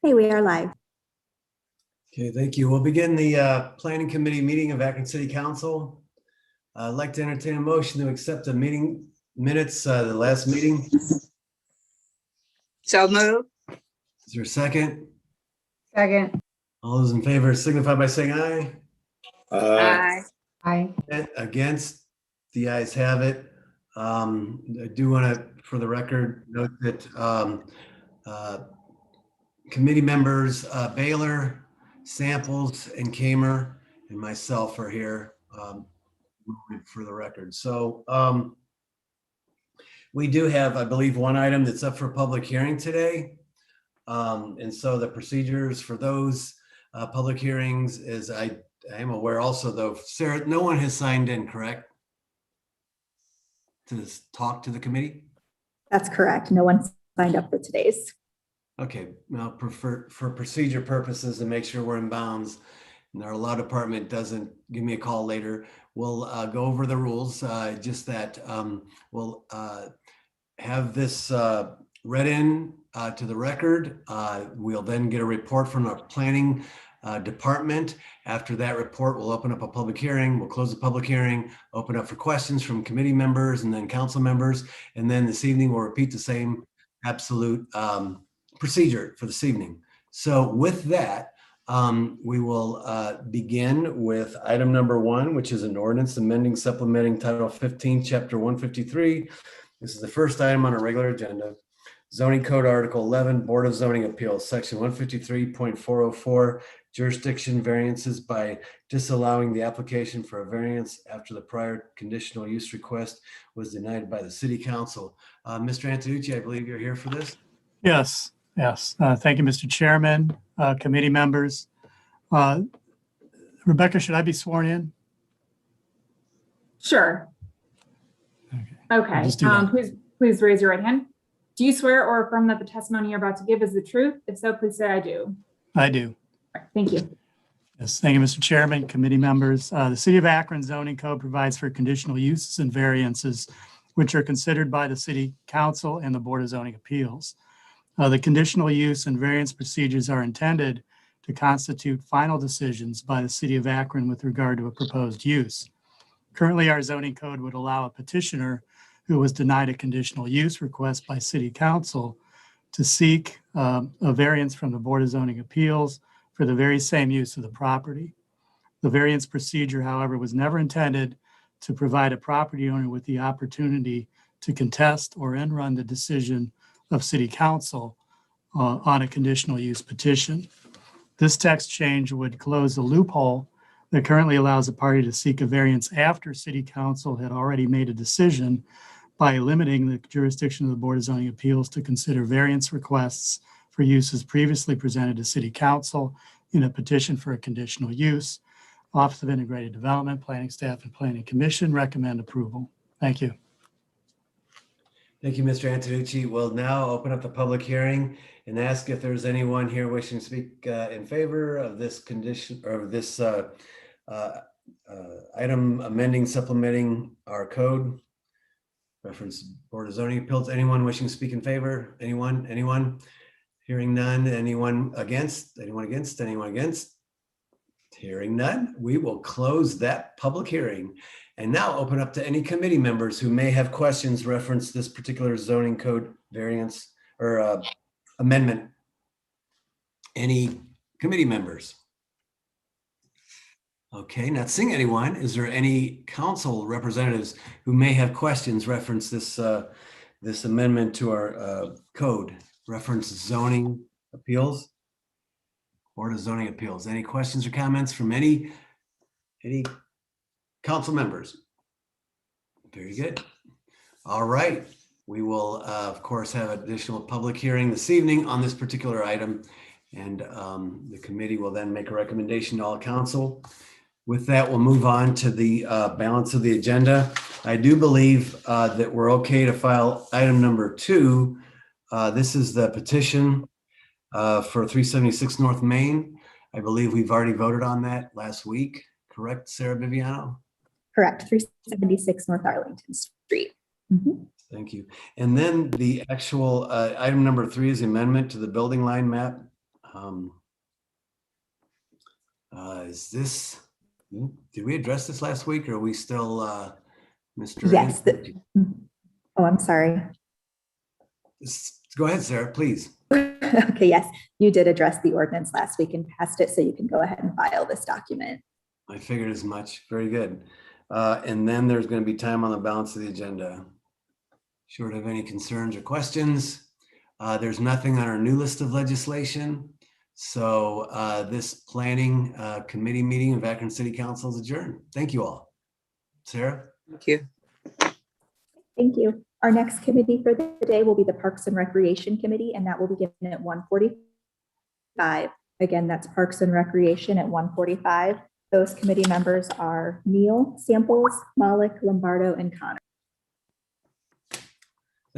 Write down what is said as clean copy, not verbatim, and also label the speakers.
Speaker 1: Hey, we are live.
Speaker 2: Okay, thank you. We'll begin the Planning Committee meeting of Akron City Council. I'd like to entertain a motion to accept the meeting minutes, the last meeting.
Speaker 3: So move.
Speaker 2: Is there a second?
Speaker 4: Second.
Speaker 2: All those in favor signify by saying aye.
Speaker 3: Aye.
Speaker 4: Aye.
Speaker 2: Against, the ayes have it. I do want to, for the record, note that committee members Baylor, Samples, and Kamer, and myself are here for the record. So we do have, I believe, one item that's up for public hearing today. And so the procedures for those public hearings is, I am aware also though, Sarah, no one has signed in, correct? To talk to the committee?
Speaker 1: That's correct. No one signed up for today's.
Speaker 2: Okay, now for procedure purposes and make sure we're in bounds, and our law department doesn't give me a call later, we'll go over the rules, just that we'll have this read in to the record. We'll then get a report from our planning department. After that report, we'll open up a public hearing. We'll close the public hearing, open up for questions from committee members and then council members. And then this evening, we'll repeat the same absolute procedure for this evening. So with that, we will begin with item number 1, which is an ordinance amending supplementing Title 15, Chapter 153. This is the first item on a regular agenda. Zoning Code Article 11, Board of Zoning Appeals, Section 153.404, jurisdiction variances by disallowing the application for a variance after the prior conditional use request was denied by the City Council. Mr. Antonucci, I believe you're here for this.
Speaker 5: Yes. Thank you, Mr. Chairman, committee members. Rebecca, should I be sworn in?
Speaker 4: Sure. Okay.
Speaker 5: Just do that.
Speaker 4: Please raise your right hand. Do you swear or affirm that the testimony you're about to give is the truth? If so, please say I do.
Speaker 5: I do.
Speaker 4: All right, thank you.
Speaker 5: Yes, thank you, Mr. Chairman, committee members. The City of Akron zoning code provides for conditional uses and variances, which are considered by the City Council and the Board of Zoning Appeals. The conditional use and variance procedures are intended to constitute final decisions by the City of Akron with regard to a proposed use. Currently, our zoning code would allow a petitioner who was denied a conditional use request by City Council to seek a variance from the Board of Zoning Appeals for the very same use of the property. The variance procedure, however, was never intended to provide a property owner with the opportunity to contest or end run the decision of City Council on a conditional use petition. This text change would close the loophole that currently allows a party to seek a variance after City Council had already made a decision by limiting the jurisdiction of the Board of Zoning Appeals to consider variance requests for uses previously presented to City Council in a petition for a conditional use. Office of Integrated Development, Planning Staff, and Planning Commission recommend approval. Thank you.
Speaker 2: Thank you, Mr. Antonucci. We'll now open up the public hearing and ask if there's anyone here wishing to speak in favor of this condition or this item amending, supplementing our code. Reference Board of Zoning Appeals. Anyone wishing to speak in favor? Anyone? Hearing none. Anyone against? Anyone against? Hearing none. We will close that public hearing and now open up to any committee members who may have questions reference this particular zoning code variance or amendment. Any committee members? Okay, not seeing anyone. Is there any council representatives who may have questions reference this this amendment to our code, reference zoning appeals? Board of Zoning Appeals. Any questions or comments from any council members? Very good. All right. We will, of course, have additional public hearing this evening on this particular item, and the committee will then make a recommendation to all council. With that, we'll move on to the balance of the agenda. I do believe that we're okay to file item number 2. This is the petition for 376 North Main. I believe we've already voted on that last week. Correct, Sarah Viviano?
Speaker 1: Correct. 376 North Arlington Street.
Speaker 2: Thank you. And then the actual item number 3 is the amendment to the building line map. Is this, did we address this last week or are we still, Mr.
Speaker 1: Yes.
Speaker 2: Anderson?
Speaker 1: Oh, I'm sorry.
Speaker 2: Go ahead, Sarah, please.
Speaker 1: Okay, yes, you did address the ordinance last week and passed it, so you can go ahead and file this document.
Speaker 2: I figured as much. Very good. And then there's going to be time on the balance of the agenda. Short of any concerns or questions, there's nothing on our new list of legislation. So this planning committee meeting of Akron City Council is adjourned. Thank you all. Sarah?
Speaker 3: Thank you.
Speaker 1: Thank you. Our next committee for the day will be the Parks and Recreation Committee, and that will begin at 1:45. Again, that's Parks and Recreation at 1:45. Those committee members are Neal, Samples, Malik, Lombardo, and Connor.